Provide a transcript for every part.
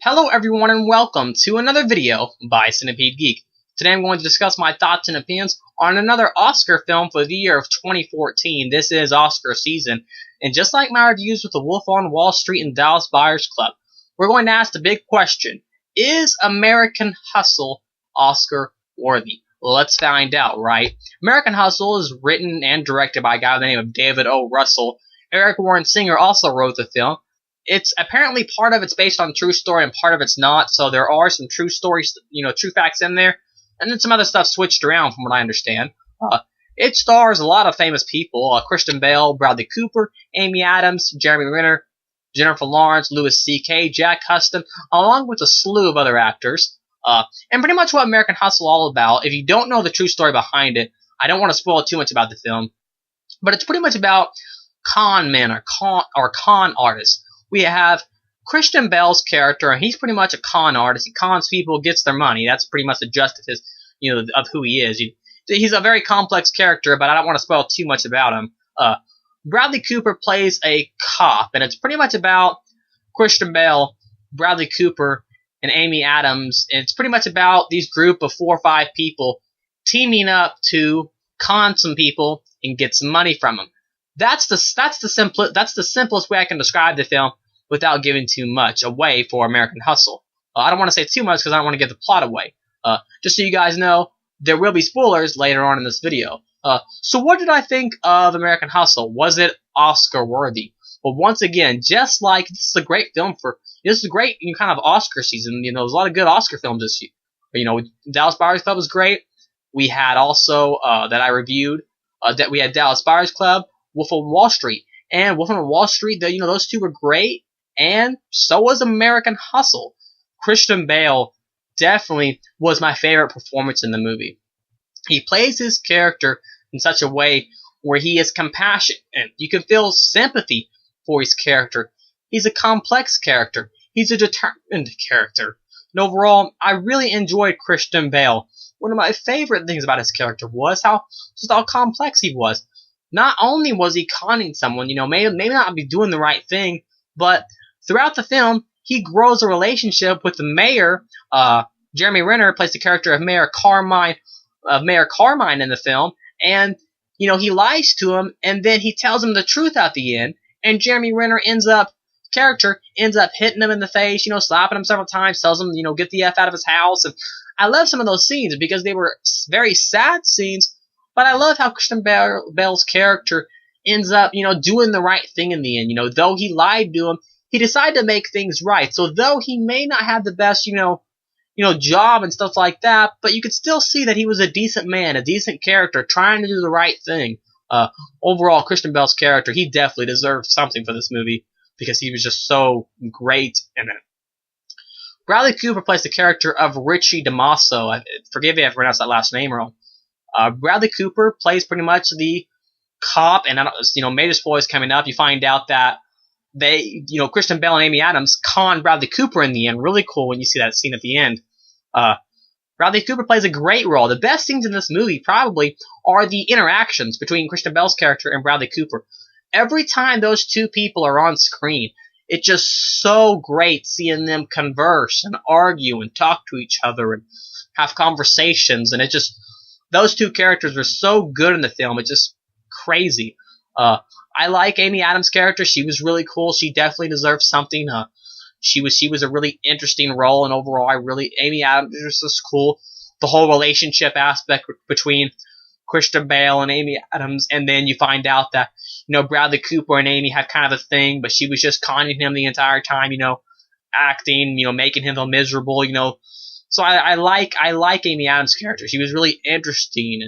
Hello everyone and welcome to another video by Centipede Geek. Today I'm going to discuss my thoughts and opinions on another Oscar film for the year of 2014. This is Oscar season, and just like my reviews with The Wolf on Wall Street and Dallas Buyers Club, we're going to ask the big question: is American Hustle Oscar worthy? Let's find out, right? American Hustle is written and directed by a guy by the name of David O. Russell. Eric Warren Singer also wrote the film. It's apparently part of it's based on a true story and part of it's not, so there are some true stories, true facts in there, and then some other stuff switched around from what I understand. It stars a lot of famous people: Christian Bale, Bradley Cooper, Amy Adams, Jeremy Renner, Jennifer Lawrence, Louis C.K., Jack Huston, along with a slew of other actors. And pretty much what American Hustle is all about. If you don't know the true story behind it, I don't want to spoil too much about the film, but it's pretty much about con men or con artists. We have Christian Bale's character, and he's pretty much a con artist. He cons people, gets their money. That's pretty much the gist of his, of who he is. He's a very complex character, but I don't want to spoil too much about him. Bradley Cooper plays a cop, and it's pretty much about Christian Bale, Bradley Cooper, and Amy Adams. And it's pretty much about these group of 4 or 5 people teaming up to con some people and get some money from them. That's the simplest way I can describe the film without giving too much away for American Hustle. I don't want to say too much because I don't want to give the plot away. Just so you guys know, there will be spoilers later on in this video. So what did I think of American Hustle? Was it Oscar worthy? Well, once again, just like this is a great kind of Oscar season. There's a lot of good Oscar films this year. Dallas Buyers Club was great. We had also that I reviewed that we had Dallas Buyers Club, Wolf on Wall Street, and Wolf on Wall Street. Those two were great. And so was American Hustle. Christian Bale definitely was my favorite performance in the movie. He plays his character in such a way where he is compassionate. You can feel sympathy for his character. He's a complex character. He's a determined character. And overall, I really enjoyed Christian Bale. One of my favorite things about his character was how complex he was. Not only was he conning someone, may not be doing the right thing, but throughout the film, he grows a relationship with the mayor. Jeremy Renner plays the character of Mayor Carmine in the film, and he lies to him, and then he tells him the truth at the end. And Jeremy Renner ends up hitting him in the face, slapping him several times, tells him, get the F out of his house. And I love some of those scenes because they were very sad scenes, but I love how Christian Bale's character ends up, doing the right thing in the end. Though he lied to him, he decided to make things right. So though he may not have the best, job and stuff like that, but you could still see that he was a decent man, a decent character, trying to do the right thing. Overall, Christian Bale's character, he definitely deserved something for this movie because he was just so great in it. Bradley Cooper plays the character of Richie DeMasso. Forgive me if I pronounced that last name wrong. Bradley Cooper plays pretty much the cop, and major spoilers coming up. You find out that Christian Bale and Amy Adams con Bradley Cooper in the end. Really cool when you see that scene at the end. Bradley Cooper plays a great role. The best scenes in this movie probably are the interactions between Christian Bale's character and Bradley Cooper. Every time those two people are on screen, it's just so great seeing them converse and argue and talk to each other and have conversations. And those two characters are so good in the film. It's just crazy. I like Amy Adams' character. She was really cool. She definitely deserves something. She was a really interesting role, and overall, Amy Adams was just cool. The whole relationship aspect between Christian Bale and Amy Adams, and then you find out that Bradley Cooper and Amy had kind of a thing, but she was just conning him the entire time. Acting, making him feel miserable. So I like Amy Adams' character. She was really interesting,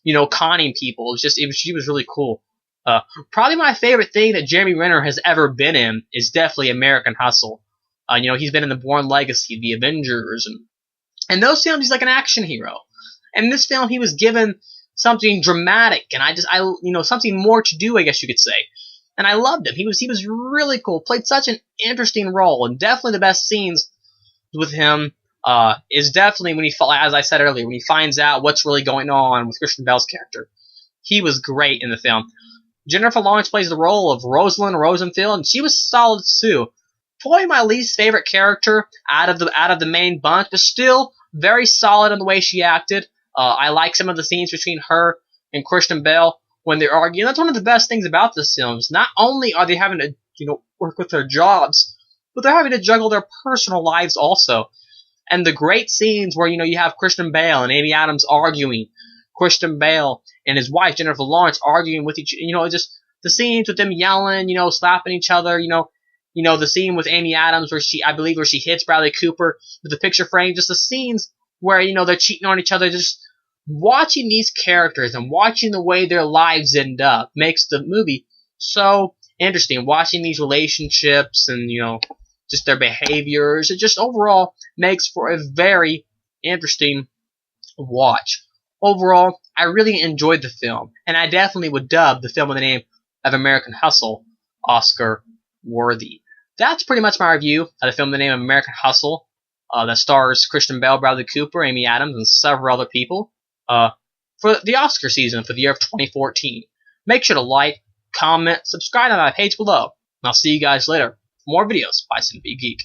and conning people. She was really cool. Probably my favorite thing that Jeremy Renner has ever been in is definitely American Hustle. He's been in The Bourne Legacy, The Avengers, and those films he's like an action hero. And in this film he was given something dramatic, and something more to do, I guess you could say. And I loved him. He was really cool. Played such an interesting role, and definitely the best scenes with him is definitely when as I said earlier, when he finds out what's really going on with Christian Bale's character. He was great in the film. Jennifer Lawrence plays the role of Rosalind Rosenfield, and she was solid too. Probably my least favorite character out of the main bunch, but still very solid in the way she acted. I like some of the scenes between her and Christian Bale when they're arguing. That's one of the best things about this film. Not only are they having to work with their jobs, but they're having to juggle their personal lives also. And the great scenes where you have Christian Bale and Amy Adams arguing, Christian Bale and his wife Jennifer Lawrence arguing with each, just the scenes with them yelling, slapping each other, the scene with Amy Adams where she hits Bradley Cooper with the picture frame, just the scenes where they're cheating on each other. Just watching these characters and watching the way their lives end up makes the movie so interesting. Watching these relationships and just their behaviors, it just overall makes for a very interesting watch. Overall, I really enjoyed the film, and I definitely would dub the film in the name of American Hustle Oscar worthy. That's pretty much my review of the film in the name of American Hustle, that stars Christian Bale, Bradley Cooper, Amy Adams, and several other people, for the Oscar season for the year of 2014. Make sure to like, comment, subscribe on my page below, and I'll see you guys later for more videos by Cinepede Geek.